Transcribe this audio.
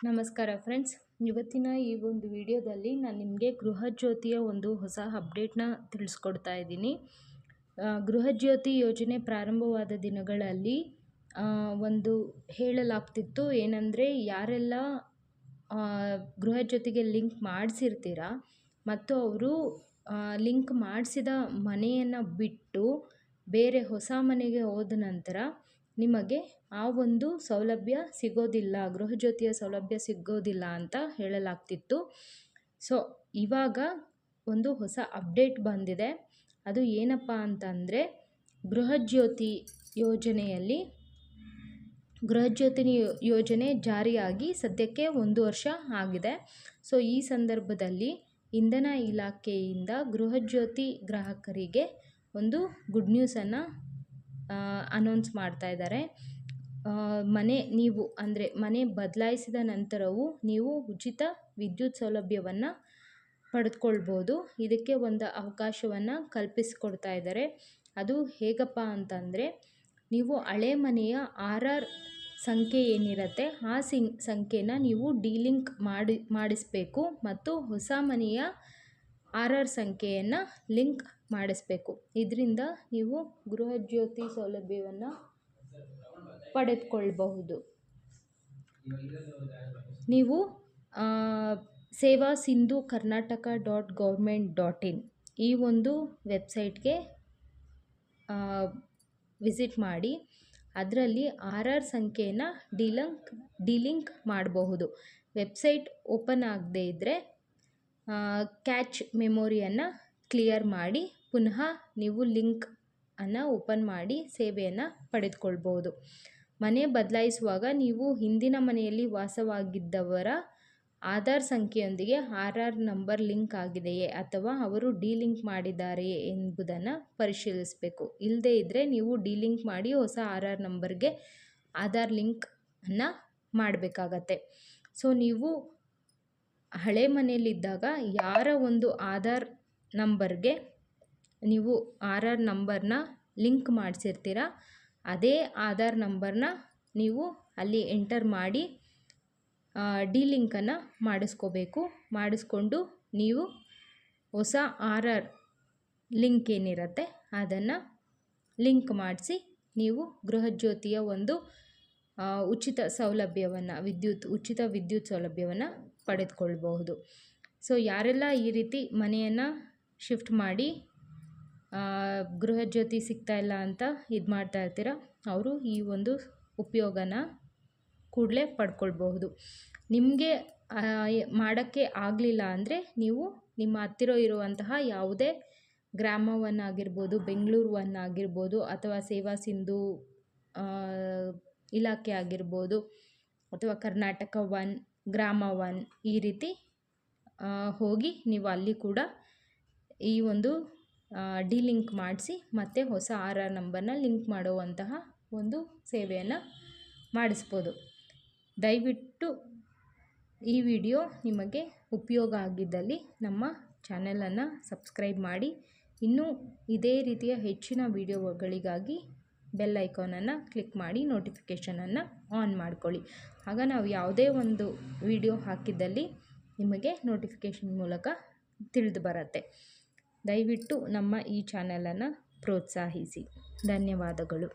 ನಮಸ್ಕಾರ ಫ್ರೆಂಡ್ಸ್, ಇವತ್ತಿನ ಈ ಒಂದು ವಿಡಿಯೋದಲ್ಲಿ ನಾನು ನಿಮಗೆ ಗೃಹಜ್ಯೋತಿಯ ಒಂದು ಹೊಸ ಅಪ್ಡೇಟ್ನ ತಿಳಿಸ್ಕೊಡ್ತಾ ಇದ್ದೀನಿ. ಗೃಹಜ್ಯೋತಿ ಯೋಜನೆ ಪ್ರಾರಂಭವಾದ ದಿನಗಳಲ್ಲಿ ಒಂದು ಹೇಳಲಾಗ್ತಿತ್ತು ಏನಂದರೆ, ಯಾರೆಲ್ಲ ಗೃಹಜ್ಯೋತಿಗೆ ಲಿಂಕ್ ಮಾಡಿಸಿರ್ತೀರ ಮತ್ತು ಅವರು ಲಿಂಕ್ ಮಾಡಿಸಿದ ಮನೆಯನ್ನು ಬಿಟ್ಟು ಬೇರೆ ಹೊಸ ಮನೆಗೆ ಹೋದ ನಂತರ ನಿಮಗೆ ಆ ಒಂದು ಸೌಲಭ್ಯ ಸಿಗೋದಿಲ್ಲ, ಗೃಹಜ್ಯೋತಿಯ ಸೌಲಭ್ಯ ಸಿಗೋದಿಲ್ಲ ಅಂತ ಹೇಳಲಾಗ್ತಿತ್ತು. ಸೊ ಇವಾಗ ಒಂದು ಹೊಸ ಅಪ್ಡೇಟ್ ಬಂದಿದೆ. ಅದು ಏನಪ್ಪ ಅಂತಂದರೆ, ಗೃಹಜ್ಯೋತಿ ಯೋಜನೆ ಜಾರಿಯಾಗಿ ಸದ್ಯಕ್ಕೆ 1 ವರ್ಷ ಆಗಿದೆ. ಸೊ ಈ ಸಂದರ್ಭದಲ್ಲಿ ಇಂಧನ ಇಲಾಖೆಯಿಂದ ಗೃಹಜ್ಯೋತಿ ಗ್ರಾಹಕರಿಗೆ ಒಂದು ಗುಡ್ ನ್ಯೂಸನ್ನು ಅನೌನ್ಸ್ ಮಾಡ್ತಾ ಇದ್ದಾರೆ. ಮನೆ ಬದಲಾಯಿಸಿದ ನಂತರವೂ ನೀವು ಉಚಿತ ವಿದ್ಯುತ್ ಸೌಲಭ್ಯವನ್ನು ಪಡೆದುಕೊಳ್ಬೋದು. ಇದಕ್ಕೆ ಒಂದು ಅವಕಾಶವನ್ನು ಕಲ್ಪಿಸಿಕೊಡ್ತಾ ಇದ್ದಾರೆ. ಅದು ಹೇಗಪ್ಪ ಅಂತಂದರೆ, ನೀವು ಹಳೆ ಮನೆಯ RR ಸಂಖ್ಯೆ ಏನಿರುತ್ತೆ ಆ ಸಂಖ್ಯೆನ ನೀವು ಡಿಲಿಂಕ್ ಮಾಡಿಸಬೇಕು ಮತ್ತು ಹೊಸ ಮನೆಯ RR ಸಂಖ್ಯೆಯನ್ನು ಲಿಂಕ್ ಮಾಡಿಸಬೇಕು. ಇದರಿಂದ ನೀವು ಗೃಹಜ್ಯೋತಿ ಸೌಲಭ್ಯವನ್ನು ಪಡೆದುಕೊಳ್ಳಬಹುದು. ನೀವು sevasindhukarnataka.government.in ಈ ಒಂದು ವೆಬ್ಸೈಟ್ಗೆ ವಿಸಿಟ್ ಮಾಡಿ ಅದರಲ್ಲಿ RR ಸಂಖ್ಯೆಯನ್ನು ಡಿಲಿಂಕ್ ಮಾಡಬಹುದು. ವೆಬ್ಸೈಟ್ ಓಪನ್ ಆಗದೇ ಇದ್ದರೆ ಕ್ಯಾಚ್ ಮೆಮೊರಿಯನ್ನು ಕ್ಲಿಯರ್ ಮಾಡಿ ಪುನಃ ನೀವು ಲಿಂಕನ್ನು ಓಪನ್ ಮಾಡಿ ಸೇವೆಯನ್ನು ಪಡೆದುಕೊಳ್ಬೋದು. ಮನೆ ಬದಲಾಯಿಸುವಾಗ ನೀವು ಹಿಂದಿನ ಮನೆಯಲ್ಲಿ ವಾಸವಾಗಿದ್ದವರ ಆಧಾರ್ ಸಂಖ್ಯೆಯೊಂದಿಗೆ RR ನಂಬರ್ ಲಿಂಕ್ ಆಗಿದೆಯೇ ಅಥವಾ ಅವರು ಡಿಲಿಂಕ್ ಮಾಡಿದ್ದಾರೆಯೇ ಎಂಬುದನ್ನು ಪರಿಶೀಲಿಸಬೇಕು. ಇಲ್ಲದೇ ಇದ್ದರೆ ನೀವು ಡಿಲಿಂಕ್ ಮಾಡಿ ಹೊಸ RR ನಂಬರ್ಗೆ ಆಧಾರ್ ಲಿಂಕನ್ನು ಮಾಡಬೇಕಾಗತ್ತೆ. ಸೊ ನೀವು ಹಳೆ ಮನೆಯಲ್ಲಿದ್ದಾಗ ಯಾರ ಒಂದು ಆಧಾರ್ ನಂಬರ್ಗೆ ನೀವು RR ನಂಬರ್ನ ಲಿಂಕ್ ಮಾಡಿಸಿರ್ತೀರ ಅದೇ ಆಧಾರ್ ನಂಬರ್ನ ನೀವು ಅಲ್ಲಿ ಎಂಟರ್ ಮಾಡಿ ಡಿಲಿಂಕನ್ನು ಮಾಡಿಸ್ಕೊಂಡು ನೀವು ಹೊಸ RR ಲಿಂಕ್ ಏನಿರುತ್ತೆ ಅದನ್ನು ಲಿಂಕ್ ಮಾಡಿಸಿ ನೀವು ಗೃಹಜ್ಯೋತಿಯ ಒಂದು ಉಚಿತ ವಿದ್ಯುತ್ ಸೌಲಭ್ಯವನ್ನು ಪಡೆದುಕೊಳ್ಬಹುದು. ಸೊ ಯಾರೆಲ್ಲ ಈ ರೀತಿ ಮನೆಯನ್ನು ಶಿಫ್ಟ್ ಮಾಡಿ ಗೃಹಜ್ಯೋತಿ ಸಿಗ್ತಾಯಿಲ್ಲ ಅಂತ ಇದು ಮಾಡ್ತಾ ಇರ್ತೀರ, ಅವರು ಈ ಒಂದು ಉಪಯೋಗನ ಕೂಡಲೇ ಪಡ್ಕೊಳ್ಬಹುದು. ನಿಮಗೆ ಮಾಡೋಕ್ಕೆ ಆಗಲಿಲ್ಲ ಅಂದರೆ ನೀವು ನಿಮ್ಮ ಹತ್ತಿರ ಇರುವಂತಹ ಯಾವುದೇ ಗ್ರಾಮವನ್ನಾಗಿರ್ಬೋದು, ಬೆಂಗಳೂರನ್ನಾಗಿರ್ಬೋದು ಅಥವಾ ಸೇವಾ ಸಿಂಧು ಇಲಾಖೆ ಆಗಿರ್ಬೋದು ಅಥವಾ ಕರ್ನಾಟಕ 1, ಗ್ರಾಮ 1 ಈ ರೀತಿ ಹೋಗಿ ನೀವು ಅಲ್ಲಿ ಕೂಡ ಈ ಒಂದು ಡಿಲಿಂಕ್ ಮಾಡಿಸಿ ಮತ್ತು ಹೊಸ RR ನಂಬರ್ನ ಲಿಂಕ್ ಮಾಡುವಂತಹ ಒಂದು ಸೇವೆಯನ್ನು ಮಾಡಿಸ್ಬೋದು. ದಯವಿಟ್ಟು ಈ ವಿಡಿಯೋ ನಿಮಗೆ ಉಪಯೋಗ ಆಗಿದ್ದಲ್ಲಿ ನಮ್ಮ ಚಾನಲನ್ನು ಸಬ್ಸ್ಕ್ರೈಬ್ ಮಾಡಿ. ಇನ್ನೂ ಇದೇ ರೀತಿಯ ಹೆಚ್ಚಿನ ವಿಡಿಯೋಗಳಿಗಾಗಿ ಬೆಲ್ ಐಕಾನನ್ನು ಕ್ಲಿಕ್ ಮಾಡಿ ನೋಟಿಫಿಕೇಷನನ್ನು ಆನ್ ಮಾಡ್ಕೊಳ್ಳಿ. ಆಗ ನಾವು ಯಾವುದೇ ಒಂದು ವಿಡಿಯೋ ಹಾಕಿದ್ದಲ್ಲಿ ನಿಮಗೆ ನೋಟಿಫಿಕೇಷನ್ ಮೂಲಕ ತಿಳಿದು ಬರುತ್ತೆ. ದಯವಿಟ್ಟು ನಮ್ಮ ಈ ಚಾನಲನ್ನು ಪ್ರೋತ್ಸಾಹಿಸಿ. ಧನ್ಯವಾದಗಳು.